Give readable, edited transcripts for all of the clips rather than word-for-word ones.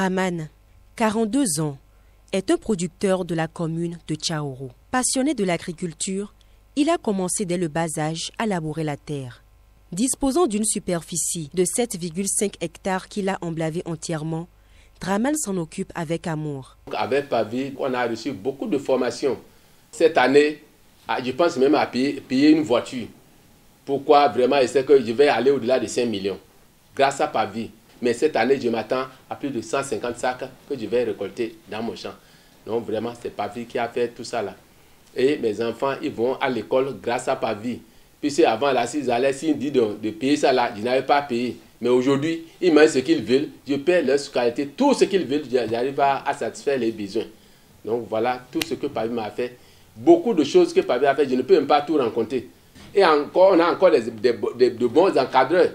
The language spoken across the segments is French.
Draman, 42 ans, est un producteur de la commune de Tchaoro. Passionné de l'agriculture, il a commencé dès le bas âge à labourer la terre. Disposant d'une superficie de 7,5 hectares qu'il a emblavé entièrement, Draman s'en occupe avec amour. Avec Pavi, on a reçu beaucoup de formations. Cette année, je pense même à payer une voiture. Pourquoi vraiment, je sais que je vais aller au-delà de 5 millions grâce à Pavi. Mais cette année, je m'attends à plus de 150 sacs que je vais récolter dans mon champ. Donc vraiment, c'est Pavi qui a fait tout ça là. Et mes enfants, ils vont à l'école grâce à Pavi. Puisque avant, là, s'ils disent de payer ça là, je n'avais pas payé. Mais aujourd'hui, ils mangent ce qu'ils veulent, je paie leur scolarité, tout ce qu'ils veulent, j'arrive à satisfaire les besoins. Donc voilà tout ce que Pavi m'a fait. Beaucoup de choses que Pavi a fait, je ne peux même pas tout rencontrer. Et encore, on a encore de bons encadreurs.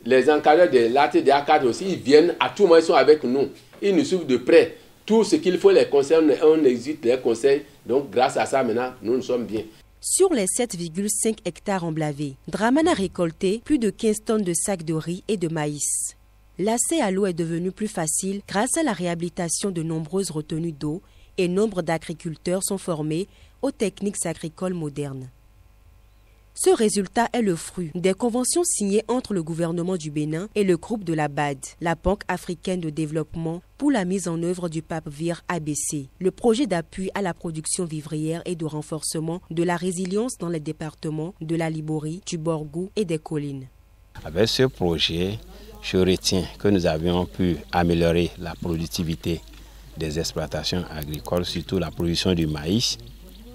Les encadreurs de l'ATDA 4 aussi, ils viennent à tout moment, ils sont avec nous. Ils nous suivent de près. Tout ce qu'il faut les conseils, on existe les conseils. Donc grâce à ça, maintenant, nous sommes bien. Sur les 7,5 hectares emblavés, Draman a récolté plus de 15 tonnes de sacs de riz et de maïs. L'accès à l'eau est devenu plus facile grâce à la réhabilitation de nombreuses retenues d'eau et nombre d'agriculteurs sont formés aux techniques agricoles modernes. Ce résultat est le fruit des conventions signées entre le gouvernement du Bénin et le groupe de la BAD, la Banque africaine de développement, pour la mise en œuvre du PAPVIR ABC, le projet d'appui à la production vivrière et de renforcement de la résilience dans les départements de la Liborie, du Borgou et des collines. Avec ce projet, je retiens que nous avions pu améliorer la productivité des exploitations agricoles, surtout la production du maïs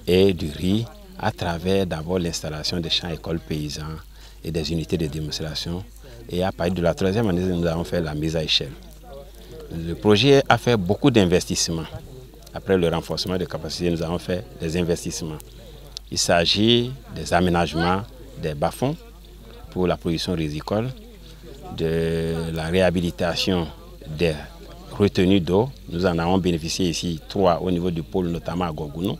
et du riz, à travers d'abord l'installation des champs-écoles paysans et des unités de démonstration. Et à partir de la troisième année, nous avons fait la mise à échelle. Le projet a fait beaucoup d'investissements. Après le renforcement des capacités, nous avons fait des investissements. Il s'agit des aménagements des bas-fonds pour la production rizicole, de la réhabilitation des retenues d'eau. Nous en avons bénéficié ici 3 au niveau du pôle, notamment à Gogounou.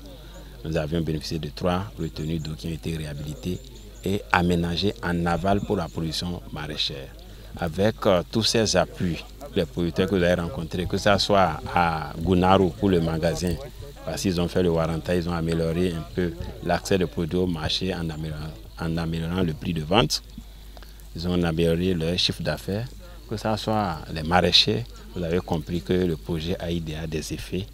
Nous avions bénéficié de 3 retenues d'eau qui ont été réhabilitées et aménagées en aval pour la production maraîchère. Avec tous ces appuis, les producteurs que vous avez rencontrés, que ce soit à Gounaru pour le magasin, parce qu'ils ont fait le warranty, ils ont amélioré un peu l'accès des produits au marché en améliorant le prix de vente. Ils ont amélioré leur chiffre d'affaires, que ce soit les maraîchers. Vous avez compris que le projet AIDA a des effets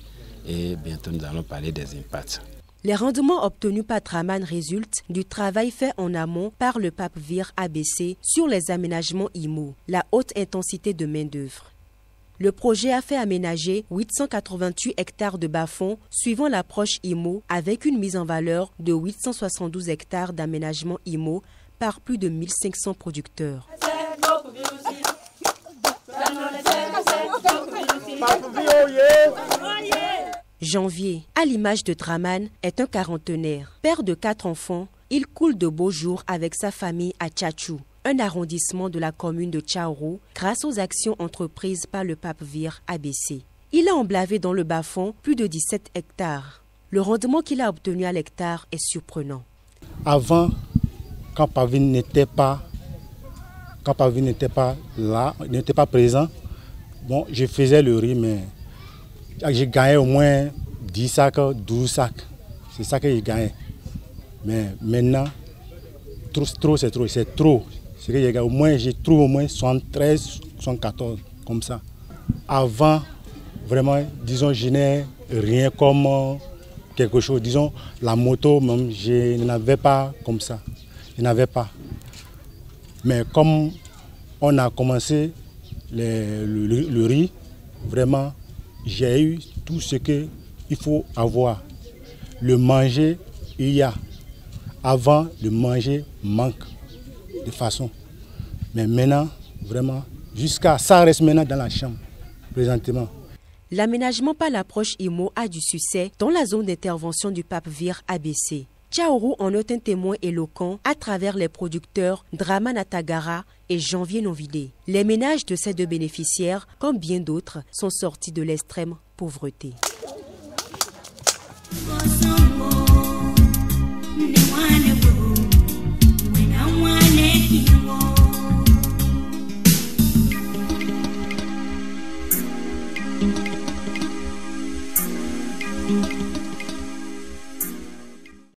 et bientôt nous allons parler des impacts. Les rendements obtenus par Draman résultent du travail fait en amont par le PAPVIR ABC sur les aménagements IMO, la haute intensité de main-d'œuvre. Le projet a fait aménager 888 hectares de bas-fonds suivant l'approche IMO avec une mise en valeur de 872 hectares d'aménagement IMO par plus de 1500 producteurs. Janvier, à l'image de Draman, est un quarantenaire. Père de 4 enfants, il coule de beaux jours avec sa famille à Tchachou, un arrondissement de la commune de Tchaoro, grâce aux actions entreprises par le PAPVIR ABC. Il a emblavé dans le bas-fond plus de 17 hectares. Le rendement qu'il a obtenu à l'hectare est surprenant. Avant, quand Pavi n'était pas là, n'était pas présent, bon, je faisais le riz, mais j'ai gagné au moins 10 sacs, 12 sacs. C'est ça que j'ai gagné. Mais maintenant, c'est trop. C'est que j'ai gagné. Au moins, j'ai trouvé au moins 73, 74, comme ça. Avant, vraiment, disons, je n'ai rien comme quelque chose. Disons, la moto, même, je n'avais pas comme ça. Je n'avais pas. Mais comme on a commencé le riz, vraiment, j'ai eu tout ce qu'il faut avoir. Le manger, il y a. Avant, le manger manque de façon. Mais maintenant, vraiment, jusqu'à ça reste maintenant dans la chambre, présentement. L'aménagement par l'approche IMO a du succès dans la zone d'intervention du PAPVIR ABC. Tchaoro en est un témoin éloquent à travers les producteurs Draman Atagara et Janvier Nonvidé. Les ménages de ces 2 bénéficiaires, comme bien d'autres, sont sortis de l'extrême pauvreté.